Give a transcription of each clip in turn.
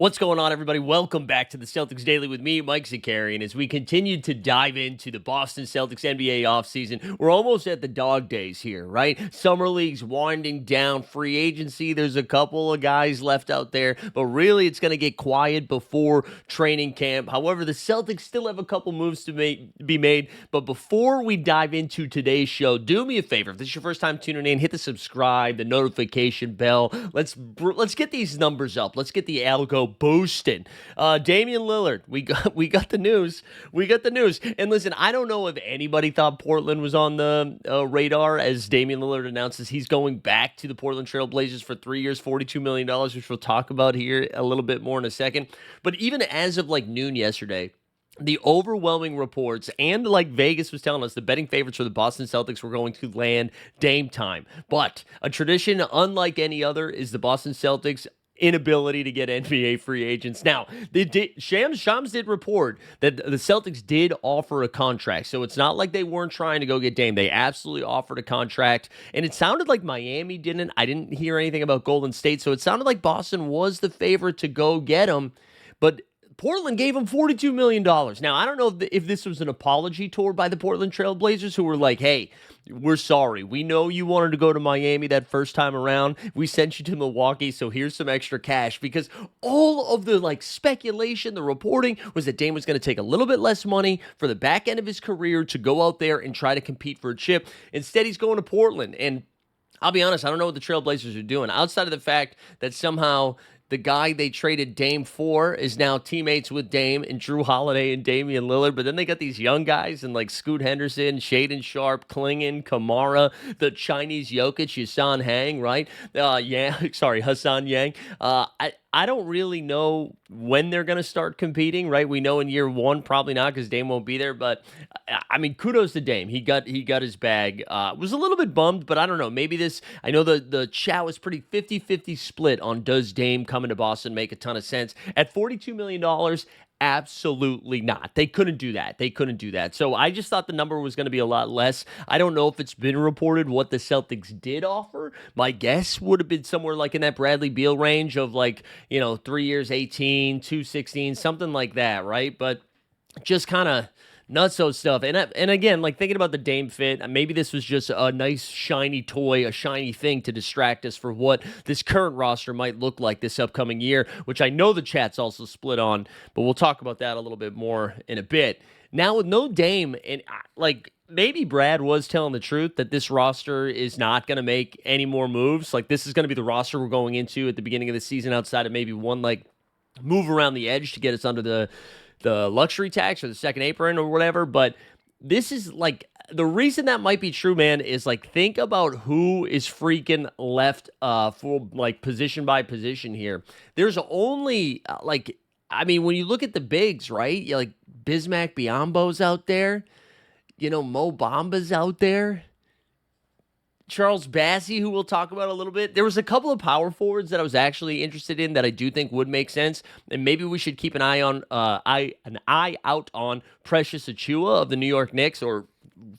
What's going on, everybody? Welcome back to the Celtics Daily with me, Mike Zakarian, as we continue to dive into the Boston Celtics NBA offseason. We're almost at the dog days here, right? Summer League's winding down. Free agency, there's a couple of guys left out there, but really it's going to get quiet before training camp. However, the Celtics still have a couple moves to be made. But before we dive into today's show, do me a favor. If this is your first time tuning in, hit the subscribe, the notification bell. Let's get these numbers up. Let's get the algo boosted. Damian Lillard, we got the news. We got the news. And listen, I don't know if anybody thought Portland was on the radar as Damian Lillard announces he's going back to the Portland Trail Blazers for 3 years, $42 million, which we'll talk about here a little bit more in a second. But even as of like noon yesterday, the overwhelming reports, and like Vegas was telling us, the betting favorites for the Boston Celtics were going to land Dame time. But a tradition unlike any other is the Boston Celtics inability to get NBA free agents. Now, Shams did report that the Celtics did offer a contract, so it's not like they weren't trying to go get Dame. They absolutely offered a contract, and it sounded like Miami didn't. I didn't hear anything about Golden State, so it sounded like Boston was the favorite to go get him, but Portland gave him $42 million. Now, I don't know if this was an apology tour by the Portland Trail Blazers, who were like, hey, we're sorry. We know you wanted to go to Miami that first time around. We sent you to Milwaukee, so here's some extra cash. Because all of the speculation, the reporting, was that Dame was going to take a little bit less money for the back end of his career to go out there and try to compete for a chip. Instead, he's going to Portland. And I'll be honest, I don't know what the Trail Blazers are doing. Outside of the fact that somehow the guy they traded Dame for is now teammates with Dame and Drew Holiday and Damian Lillard. But then they got these young guys and like Scoot Henderson, Shaedon Sharpe, Klingon, Kamara, the Chinese Jokic, Hassan Hang, right? Hassan Yang. I don't really know when they're going to start competing, right? We know in year one, probably not because Dame won't be there. But, I mean, kudos to Dame. He got his bag. Was a little bit bummed, but I don't know. Maybe I know the chat was pretty 50-50 split on does Dame coming to Boston make a ton of sense. At $42 million, absolutely not. They couldn't do that. So I just thought the number was going to be a lot less. I don't know if it's been reported what the Celtics did offer. My guess would have been somewhere like in that Bradley Beal range of 3 years, 18, 216, something like that, right? But just kind of nutso stuff. And again, thinking about the Dame fit, maybe this was just a nice shiny toy, a shiny thing to distract us for what this current roster might look like this upcoming year, which I know the chat's also split on, but we'll talk about that a little bit more in a bit. Now, with no Dame, and maybe Brad was telling the truth that this roster is not going to make any more moves. This is going to be the roster we're going into at the beginning of the season outside of maybe one move around the edge to get us under the luxury tax or the second apron or whatever. But this is the reason that might be true, man, is think about who is freaking left for position by position here. There's only when you look at the bigs, right? Bismack Biyombo's out there. Mo Bamba's out there. Charles Bassie, who we'll talk about a little bit. There was a couple of power forwards that I was actually interested in that I do think would make sense, and maybe we should keep an eye out on Precious Achiuwa of the New York Knicks, or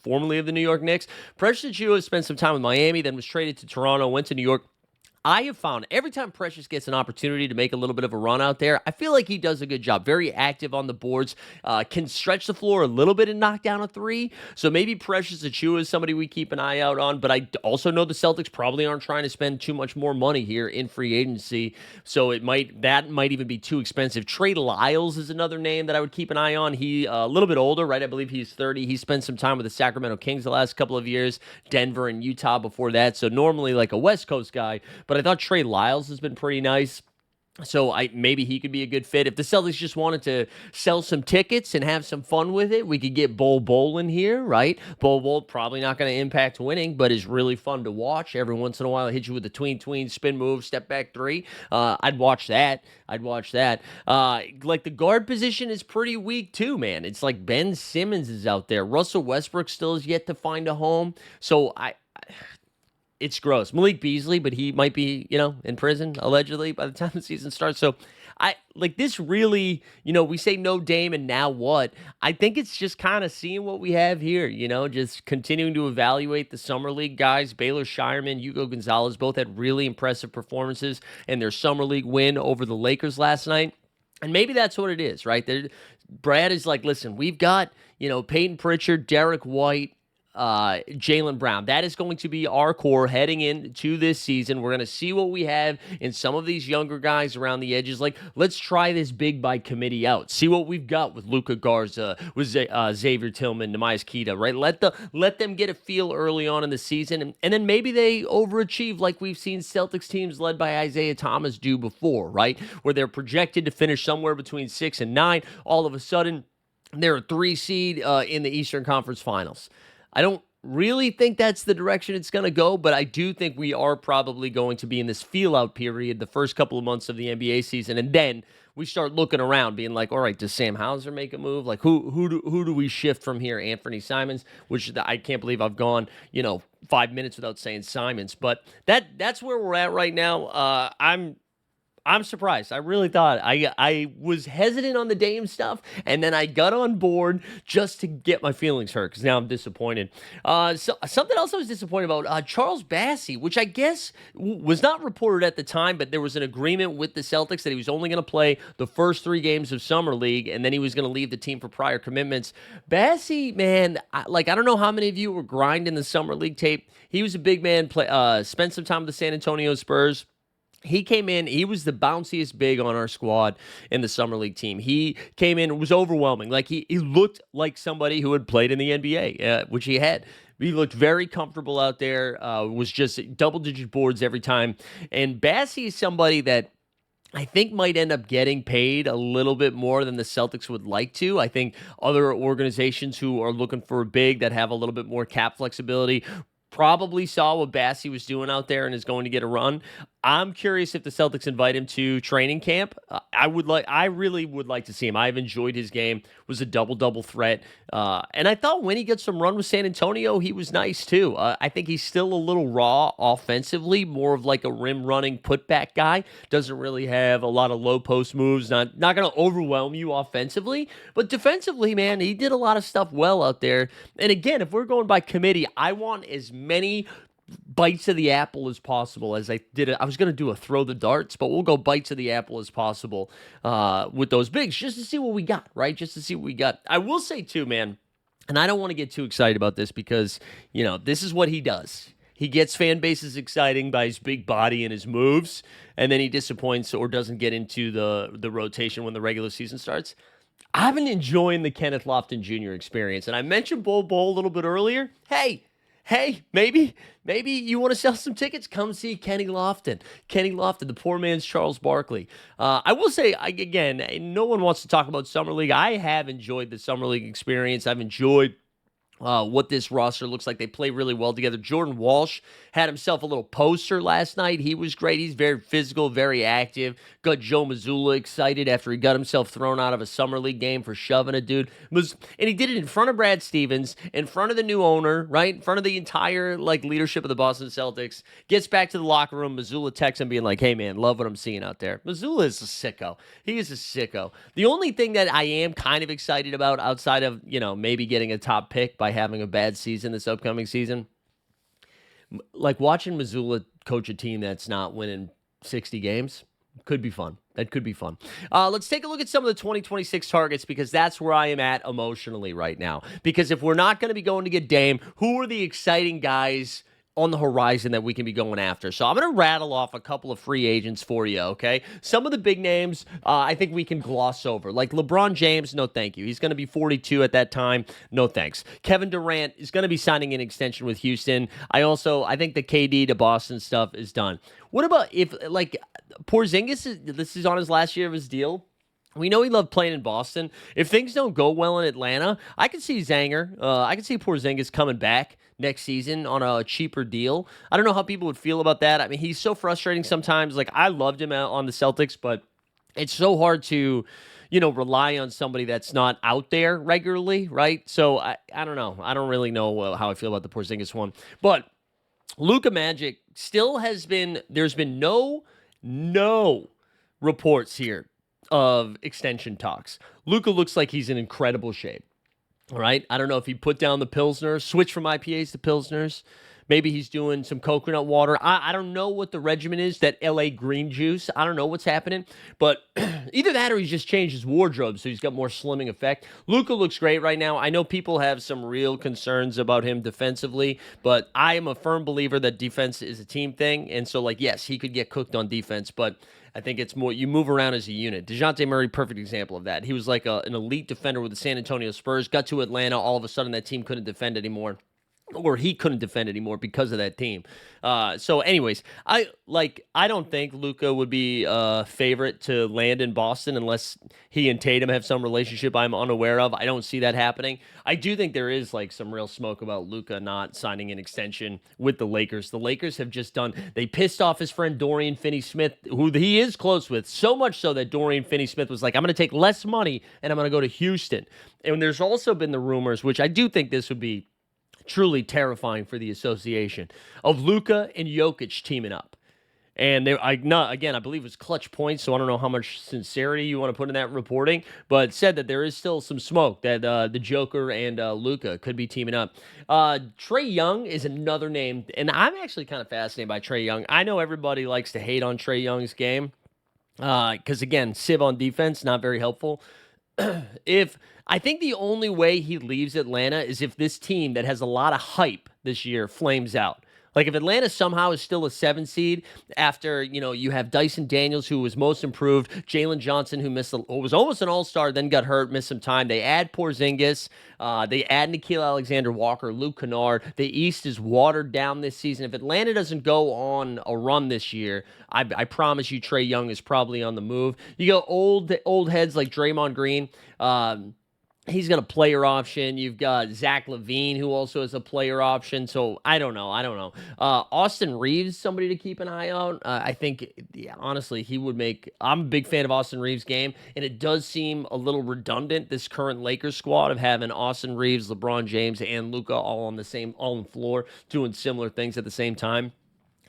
formerly of the New York Knicks. Precious Achiuwa spent some time with Miami, then was traded to Toronto, went to New York. I have found every time Precious gets an opportunity to make a little bit of a run out there, I feel like he does a good job. Very active on the boards, can stretch the floor a little bit and knock down a three. So maybe Precious Achiuwa is somebody we keep an eye out on. But I also know the Celtics probably aren't trying to spend too much more money here in free agency. So that might even be too expensive. Trey Lyles is another name that I would keep an eye on. He a little bit older, right? I believe he's 30. He spent some time with the Sacramento Kings the last couple of years, Denver and Utah before that. So normally a West Coast guy. But I thought Trey Lyles has been pretty nice. So maybe he could be a good fit. If the Celtics just wanted to sell some tickets and have some fun with it, we could get Bol in here, right? Bol probably not going to impact winning, but is really fun to watch. Every once in a while, hit you with the tween spin move, step back three. I'd watch that. The guard position is pretty weak too, man. It's Ben Simmons is out there. Russell Westbrook still is yet to find a home. So it's gross. Malik Beasley, but he might be, in prison, allegedly, by the time the season starts. So I like this really, we say no Dame and now what? I think it's just kind of seeing what we have here, just continuing to evaluate the Summer League guys. Baylor Shireman, Hugo Gonzalez both had really impressive performances in their Summer League win over the Lakers last night. And maybe that's what it is, right? Brad is like, listen, we've got, Peyton Pritchard, Derek White, Jaylen Brown. That is going to be our core heading into this season. We're going to see what we have in some of these younger guys around the edges. Like, let's try this big by committee out. See what we've got with Luka Garza, with Xavier Tillman, Nehemiah Queta, right? Let them get a feel early on in the season, and then maybe they overachieve like we've seen Celtics teams led by Isaiah Thomas do before, right? Where they're projected to finish somewhere between 6 and 9. All of a sudden, they're a 3 seed in the Eastern Conference Finals. I don't really think that's the direction it's going to go, but I do think we are probably going to be in this feel-out period the first couple of months of the NBA season, and then we start looking around, being like, all right, does Sam Hauser make a move? Like, who do we shift from here? Anthony Simons, which I can't believe I've gone, 5 minutes without saying Simons, but that's where we're at right now. I'm surprised. I really thought I was hesitant on the Dame stuff, and then I got on board just to get my feelings hurt because now I'm disappointed. So something else I was disappointed about, Charles Bassie, which I guess was not reported at the time, but there was an agreement with the Celtics that he was only going to play the first 3 games of Summer League, and then he was going to leave the team for prior commitments. Bassie, man, I don't know how many of you were grinding the Summer League tape. He was a big man, spent some time with the San Antonio Spurs. He came in, he was the bounciest big on our squad in the Summer League team. He came in, it was overwhelming. Like, he looked like somebody who had played in the NBA, which he had. He looked very comfortable out there, was just double-digit boards every time. And Bassie is somebody that I think might end up getting paid a little bit more than the Celtics would like to. I think other organizations who are looking for a big that have a little bit more cap flexibility probably saw what Bassie was doing out there and is going to get a run. I'm curious if the Celtics invite him to training camp. I really would like to see him. I've enjoyed his game. Was a double-double threat. And I thought when he got some run with San Antonio, he was nice too. I think he's still a little raw offensively, more of like a rim-running putback guy. Doesn't really have a lot of low-post moves. Not going to overwhelm you offensively. But defensively, man, he did a lot of stuff well out there. And again, if we're going by committee, I want as many bites of the apple as possible as I did. I was going to do a throw the darts, but we'll go bites of the apple as possible with those bigs just to see what we got, right? Just to see what we got. I will say too, man, and I don't want to get too excited about this because, this is what he does. He gets fan bases exciting by his big body and his moves, and then he disappoints or doesn't get into the rotation when the regular season starts. I've been enjoying the Kenneth Lofton Jr. experience, and I mentioned Bol Bol a little bit earlier. Hey, maybe you want to sell some tickets? Come see Kenny Lofton. Kenny Lofton, the poor man's Charles Barkley. I will say, again, no one wants to talk about Summer League. I have enjoyed the Summer League experience. I've enjoyed what this roster looks like. They play really well together. Jordan Walsh had himself a little poster last night. He was great. He's very physical, very active. Got Joe Mazzulla excited after he got himself thrown out of a Summer League game for shoving a dude. And he did it in front of Brad Stevens, in front of the new owner, right? In front of the entire leadership of the Boston Celtics. Gets back to the locker room. Mazzulla texts him being like, hey, man, love what I'm seeing out there. Mazzulla is a sicko. He is a sicko. The only thing that I am kind of excited about outside of, maybe getting a top pick by having a bad season this upcoming season, like watching Mazzulla coach a team that's not winning 60 games could be fun. That could be fun. Let's take a look at some of the 2026 targets because that's where I am at emotionally right now. Because if we're not going to be going to get Dame, who are the exciting guys on the horizon that we can be going after? So I'm going to rattle off a couple of free agents for you, okay? Some of the big names I think we can gloss over. Like LeBron James, no thank you. He's going to be 42 at that time. No thanks. Kevin Durant is going to be signing an extension with Houston. I think the KD to Boston stuff is done. What about if, Porzingis, this is on his last year of his deal? We know he loved playing in Boston. If things don't go well in Atlanta, I can see Zanger. I can see Porzingis coming back next season on a cheaper deal. I don't know how people would feel about that. I mean, he's so frustrating sometimes. I loved him on the Celtics, but it's so hard to, rely on somebody that's not out there regularly, right? So I don't know. I don't really know how I feel about the Porzingis one. But Luka Magic still there's been no reports here of extension talks. Luka looks like he's in incredible shape. All right. I don't know if he put down the Pilsner, switch from IPAs to Pilsners. Maybe he's doing some coconut water. I don't know what the regimen is, that LA green juice. I don't know what's happening. But either that or he's just changed his wardrobe, so he's got more slimming effect. Luka looks great right now. I know people have some real concerns about him defensively, but I am a firm believer that defense is a team thing. And so, yes, he could get cooked on defense, but I think it's more you move around as a unit. DeJounte Murray, perfect example of that. He was like an elite defender with the San Antonio Spurs, got to Atlanta, all of a sudden that team couldn't defend anymore. Or he couldn't defend anymore because of that team. So, anyways, I don't think Luka would be a favorite to land in Boston unless he and Tatum have some relationship I'm unaware of. I don't see that happening. I do think there is some real smoke about Luka not signing an extension with the Lakers. The Lakers have just they pissed off his friend Dorian Finney-Smith, who he is close with, so much so that Dorian Finney-Smith was like, I'm going to take less money and I'm going to go to Houston. And there's also been the rumors, which I do think this would be truly terrifying for the association, of Luka and Jokic teaming up. And I believe it was Clutch Points, so I don't know how much sincerity you want to put in that reporting, but said that there is still some smoke that the Joker and Luka could be teaming up. Trae Young is another name, and I'm actually kind of fascinated by Trae Young. I know everybody likes to hate on Trae Young's game because, again, Civ on defense, not very helpful. I think the only way he leaves Atlanta is if this team that has a lot of hype this year flames out. Like if Atlanta somehow is still a 7 seed after, you have Dyson Daniels, who was most improved, Jalen Johnson, who was almost an all-star, then got hurt, missed some time. They add Porzingis. They add Nickeil Alexander-Walker, Luke Kennard. The East is watered down this season. If Atlanta doesn't go on a run this year, I promise you Trae Young is probably on the move. You go old heads like Draymond Green. He's got a player option. You've got Zach LaVine, who also has a player option. So I don't know. Austin Reeves, somebody to keep an eye on. I think, honestly, he would make. I'm a big fan of Austin Reeves' game, and it does seem a little redundant, this current Lakers squad, of having Austin Reeves, LeBron James, and Luka all on the floor, doing similar things at the same time.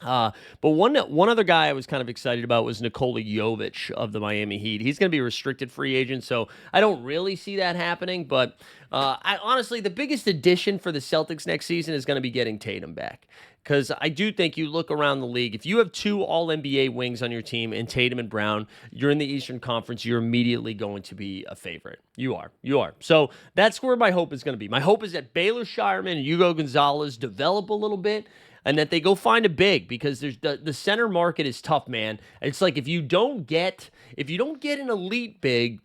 But one other guy I was kind of excited about was Nikola Jovic of the Miami Heat. He's going to be a restricted free agent, so I don't really see that happening. But honestly, the biggest addition for the Celtics next season is going to be getting Tatum back. Because I do think you look around the league, if you have 2 All-NBA wings on your team in Tatum and Brown, you're in the Eastern Conference, you're immediately going to be a favorite. You are. So that's where my hope is going to be. My hope is that Baylor Shireman and Hugo Gonzalez develop a little bit, and that they go find a big, because there's the center market is tough, man. It's like if you don't get an elite big,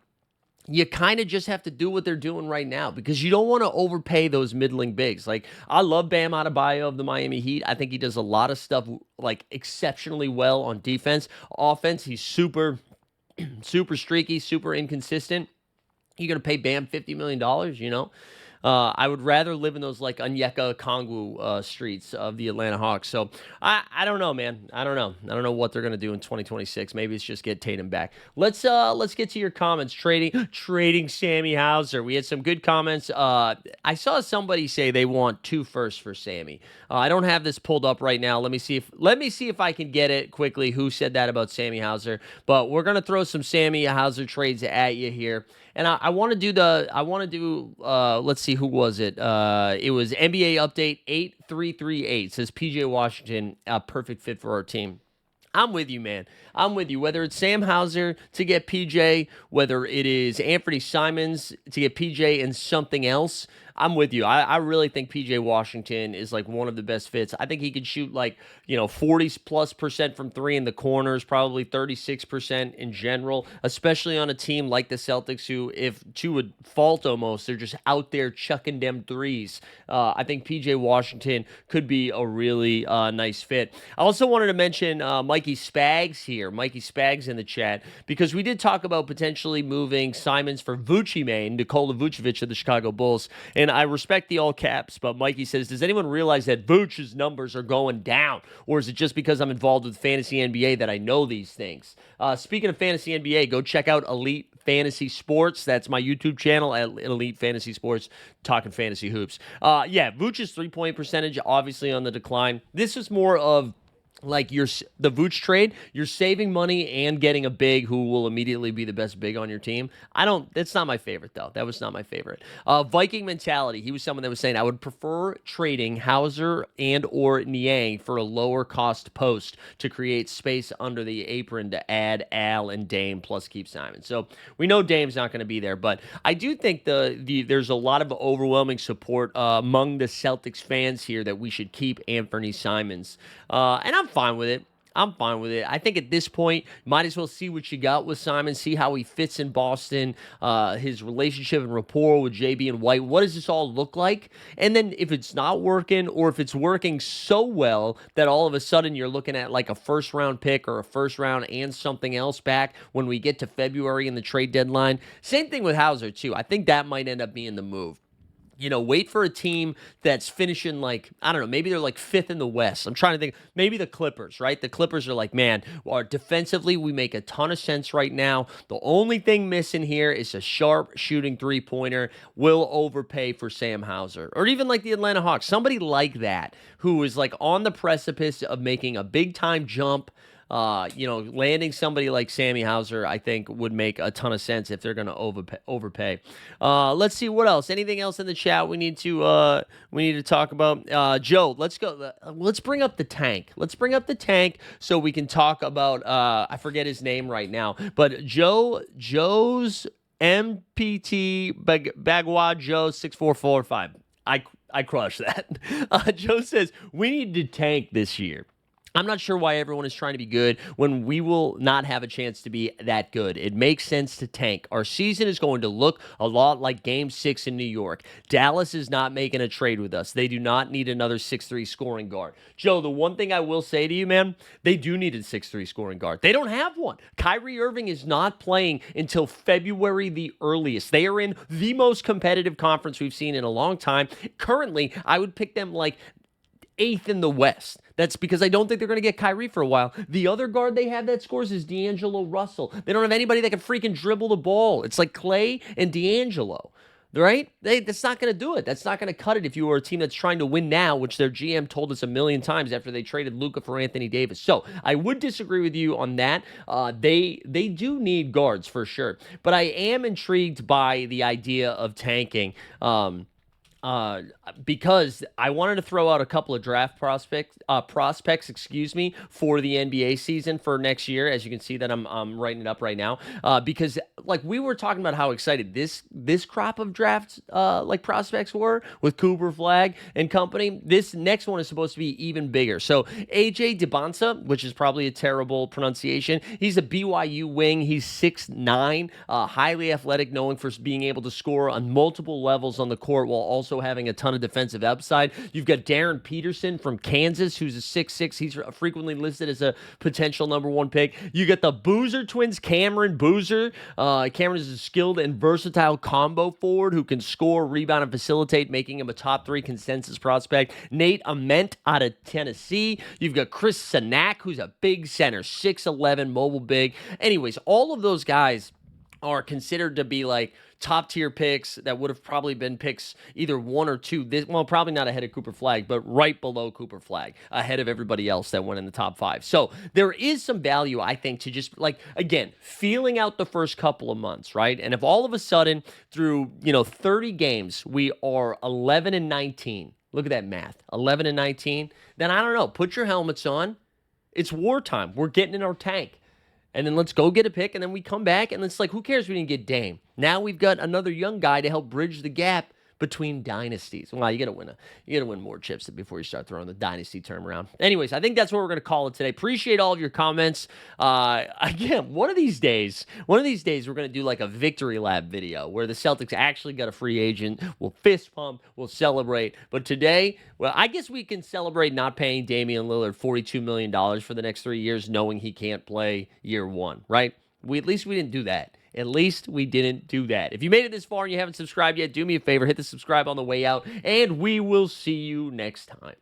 you kind of just have to do what they're doing right now, because you don't want to overpay those middling bigs. Like, I love Bam Adebayo of the Miami Heat. I think he does a lot of stuff exceptionally well on defense. Offense, he's super streaky, super inconsistent. You're going to pay Bam $50 million, I would rather live in those Onyeka Okongwu streets of the Atlanta Hawks. So I don't know, man. I don't know what they're gonna do in 2026. Maybe it's just get Tatum back. Let's get to your comments. Trading Sammy Hauser. We had some good comments. I saw somebody say they want 2 firsts for Sammy. I don't have this pulled up right now. Let me see if I can get it quickly. Who said that about Sammy Hauser? But we're gonna throw some Sammy Hauser trades at you here. And I want to do, let's see, who was it? It was NBA Update 8338. Says PJ Washington, a perfect fit for our team. I'm with you, man. I'm with you. Whether it's Sam Hauser to get PJ, whether it is Anthony Simons to get PJ and something else, I'm with you. I really think PJ Washington is one of the best fits. I think he could shoot 40+% from 3 in the corners, probably 36% in general, especially on a team like the Celtics, who, if to a fault almost, they're just out there chucking them threes. I think PJ Washington could be a really nice fit. I also wanted to mention Mikey Spags here. Mikey Spags in the chat, because we did talk about potentially moving Simons for Vucevic, Nikola Vucevic of the Chicago Bulls. And I respect the all caps, but Mikey says, does anyone realize that Vooch's numbers are going down? Or is it just because I'm involved with Fantasy NBA that I know these things? Speaking of Fantasy NBA, go check out Elite Fantasy Sports. That's my YouTube channel at Elite Fantasy Sports, talking fantasy hoops. Vooch's 3-point percentage, obviously on the decline. This is more of like the Vooch trade, you're saving money and getting a big who will immediately be the best big on your team. That's not my favorite though. That was not my favorite. Viking mentality. He was someone that was saying I would prefer trading Hauser and or Niang for a lower cost post to create space under the apron to add Al and Dame plus keep Simon. So we know Dame's not going to be there, but I do think there's a lot of overwhelming support among the Celtics fans here that we should keep Anthony Simons. And I'm fine with it. I'm fine with it. I think at this point, might as well see what you got with Simon, see how he fits in Boston, his relationship and rapport with JB and White. What does this all look like? And then if it's not working, or if it's working so well that all of a sudden you're looking at like a first-round pick or a first round and something else back when we get to February in the trade deadline. Same thing with Hauser, too. I think that might end up being the move. Wait for a team that's finishing like, I don't know, maybe they're like fifth in the West. I'm trying to think, maybe the Clippers, right? The Clippers are like, man, defensively, we make a ton of sense right now. The only thing missing here is a sharp shooting three-pointer. We'll overpay for Sam Hauser. Or even like the Atlanta Hawks, somebody like that who is like on the precipice of making a big-time jump. Landing somebody like Sammy Hauser, I think, would make a ton of sense if they're going to overpay. Let's see what else. Anything else in the chat we need to talk about? Joe, let's go. Let's bring up the tank. Let's bring up the tank so we can talk about. I forget his name right now, but Joe's MPT Bagua Joe 6445. I crushed that. Joe says we need to tank this year. I'm not sure why everyone is trying to be good when we will not have a chance to be that good. It makes sense to tank. Our season is going to look a lot like Game 6 in New York. Dallas is not making a trade with us. They do not need another 6'3 scoring guard. Joe, the one thing I will say to you, man, they do need a 6'3 scoring guard. They don't have one. Kyrie Irving is not playing until February the earliest. They are in the most competitive conference we've seen in a long time. Currently, I would pick them like 8th in the West. That's because I don't think they're going to get Kyrie for a while. The other guard they have that scores is D'Angelo Russell. They don't have anybody that can freaking dribble the ball. It's like Clay and D'Angelo, right? That's not going to do it. That's not going to cut it if you are a team that's trying to win now, which their GM told us a million times after they traded Luka for Anthony Davis. So I would disagree with you on that. They do need guards for sure. But I am intrigued by the idea of tanking. Because I wanted to throw out a couple of draft prospects, for the NBA season for next year. As you can see that I'm writing it up right now, because like we were talking about how excited this crop of drafts like prospects were with Cooper Flag and company. This next one is supposed to be even bigger. So AJ Dibonsa, which is probably a terrible pronunciation, he's a BYU wing. He's 6'9", highly athletic, known for being able to score on multiple levels on the court while also having a ton of defensive upside. You've got Darren Peterson from Kansas, who's a 6'6". He's frequently listed as a potential number one pick. You got the Boozer twins, Cameron Boozer. Cameron is a skilled and versatile combo forward who can score, rebound, and facilitate, making him a top 3 consensus prospect. Nate Ament out of Tennessee. You've got Chris Sanak, who's a big center, 6'11", mobile big. Anyways, all of those guys are considered to be like top tier picks that would have probably been picks either 1 or 2. Probably not ahead of Cooper Flag, but right below Cooper Flag, ahead of everybody else that went in the top 5. So there is some value, I think, to just like, again, feeling out the first couple of months, right? And if all of a sudden through, 30 games, we are 11-19, look at that math, 11-19, then I don't know, put your helmets on. It's wartime. We're getting in our tank. And then let's go get a pick, and then we come back, and it's like, who cares we didn't get Dame? Now we've got another young guy to help bridge the gap between dynasties. Well, you gotta win more chips before you start throwing the dynasty term around. Anyways, I think that's what we're gonna call it today. Appreciate all of your comments. Again, one of these days, we're gonna do like a victory lap video where the Celtics actually got a free agent. We'll fist pump, we'll celebrate. But today, well, I guess we can celebrate not paying Damian Lillard $42 million for the next 3 years, knowing he can't play year 1, right? At least we didn't do that. At least we didn't do that. If you made it this far and you haven't subscribed yet, do me a favor, hit the subscribe on the way out, and we will see you next time.